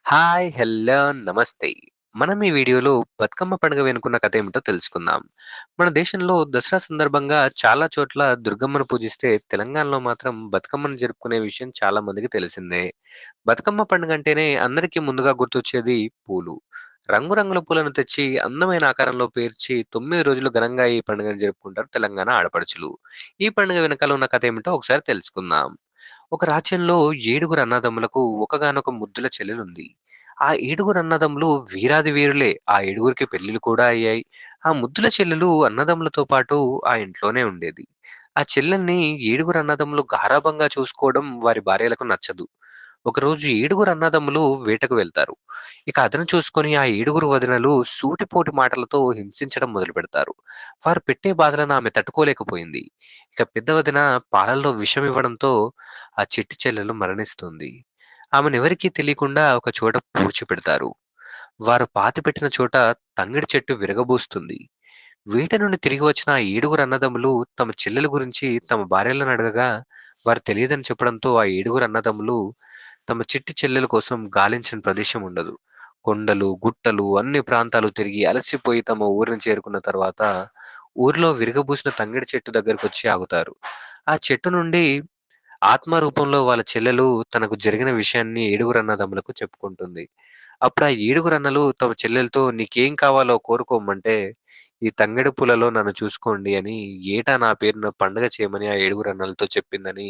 Hi! Hello! నమస్తే. మనం ఈ వీడియోలో బతుకమ్మ పండుగ వెనుకున్న కథ ఏమిటో తెలుసుకుందాం. మన దేశంలో దసరా సందర్భంగా చాలా చోట్ల దుర్గమ్మను పూజిస్తే, తెలంగాణలో మాత్రం బతుకమ్మను జరుపుకునే విషయం చాలా మందికి తెలిసిందే. బతుకమ్మ పండుగ అంటేనే అందరికీ ముందుగా గుర్తొచ్చేది పూలు. రంగురంగుల పూలను తెచ్చి అందమైన ఆకారంలో పేర్చి 9 రోజులు ఘనంగా ఈ పండుగను జరుపుకుంటారు తెలంగాణ ఆడపడుచులు. ఈ పండుగ వెనకాల ఉన్న కథ ఏమిటో ఒకసారి తెలుసుకుందాం. ఒక రాజ్యంలో ఏడుగురు అన్నదమ్ములకు ఒకగానొక ముద్దుల చెల్లెలుంది. ఆ ఏడుగురు అన్నదమ్ములు వీరాది వీరులే. ఆ ఏడుగురికి పెళ్ళిళ్ళు కూడా అయ్యాయి. ఆ ముద్దుల చెల్లెలు అన్నదమ్ములతో పాటు ఆ ఇంట్లోనే ఉండేది. ఆ చెల్లెల్ని ఏడుగురు అన్నదమ్ములు గారాబంగా చూసుకోవడం వారి భార్యలకు నచ్చదు. ఒకరోజు ఏడుగురు అన్నదమ్ములు వేటకు వెళ్తారు. ఇక అదను చూసుకొని ఆ ఏడుగురు వదినలు సూటిపోటి మాటలతో హింసించడం మొదలుపెడతారు. వారు పెట్టే బాధలను ఆమె తట్టుకోలేకపోయింది. ఇక పెద్ద వదిన పాలల్లో విషం ఇవ్వడంతో ఆ చిట్టి చెల్లెలు మరణిస్తుంది. ఆమెనెవరికీ తెలియకుండా ఒక చోట పూడ్చిపెడతారు. వారు పాతిపెట్టిన చోట తంగిడి చెట్టు విరగబూస్తుంది. వేట నుండి తిరిగి వచ్చిన ఆ ఏడుగురు అన్నదమ్ములు తమ చెల్లెల గురించి తమ భార్యలను అడగగా వారు తెలియదని చెప్పడంతో ఆ ఏడుగురు అన్నదమ్ములు తమ చిట్టి చెల్లెల కోసం గాలించని ప్రదేశం ఉండదు. కొండలు, గుట్టలు అన్ని ప్రాంతాలు తిరిగి అలసిపోయి తమ ఊరిని చేరుకున్న తర్వాత ఊరిలో విరగబూసిన తంగిడి చెట్టు దగ్గరకొచ్చి ఆగుతారు. ఆ చెట్టు నుండి ఆత్మ రూపంలో వాళ్ళ చెల్లెలు తనకు జరిగిన విషయాన్ని ఏడుగురు అన్నదమ్ములకు చెప్పుకుంటుంది. అప్పుడు ఆ ఏడుగురు అన్నలు తమ చెల్లెలతో "నీకేం కావాలో కోరుకోమంటే, ఈ తంగెడు పూలలో నన్ను చూసుకోండి" అని ఏటా నా పేరున పండగ చేయమని ఆ ఏడుగురు అన్నలతో చెప్పిందని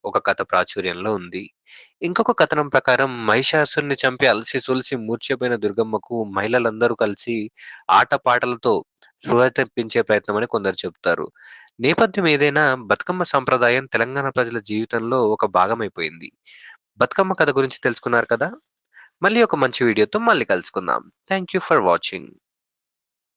ఒక కథ ప్రాచుర్యంలో ఉంది. ఇంకొక కథనం ప్రకారం మహిషాసురుడిని చంపి అలసి సొలసి మూర్ఛపోయిన దుర్గమ్మకు మహిళలందరూ కలిసి ఆటపాటలతో స్పృహ తెప్పించే ప్రయత్నమని కొందరు చెబుతారు. నేపథ్యం ఏదైనా బతుకమ్మ సంప్రదాయం తెలంగాణ ప్రజల జీవితంలో ఒక భాగమైపోయింది. బతుకమ్మ కథ గురించి తెలుసుకున్నారు కదా! మళ్ళీ ఒక మంచి వీడియోతో మళ్ళీ కలుసుకుందాం. Thank you for watching.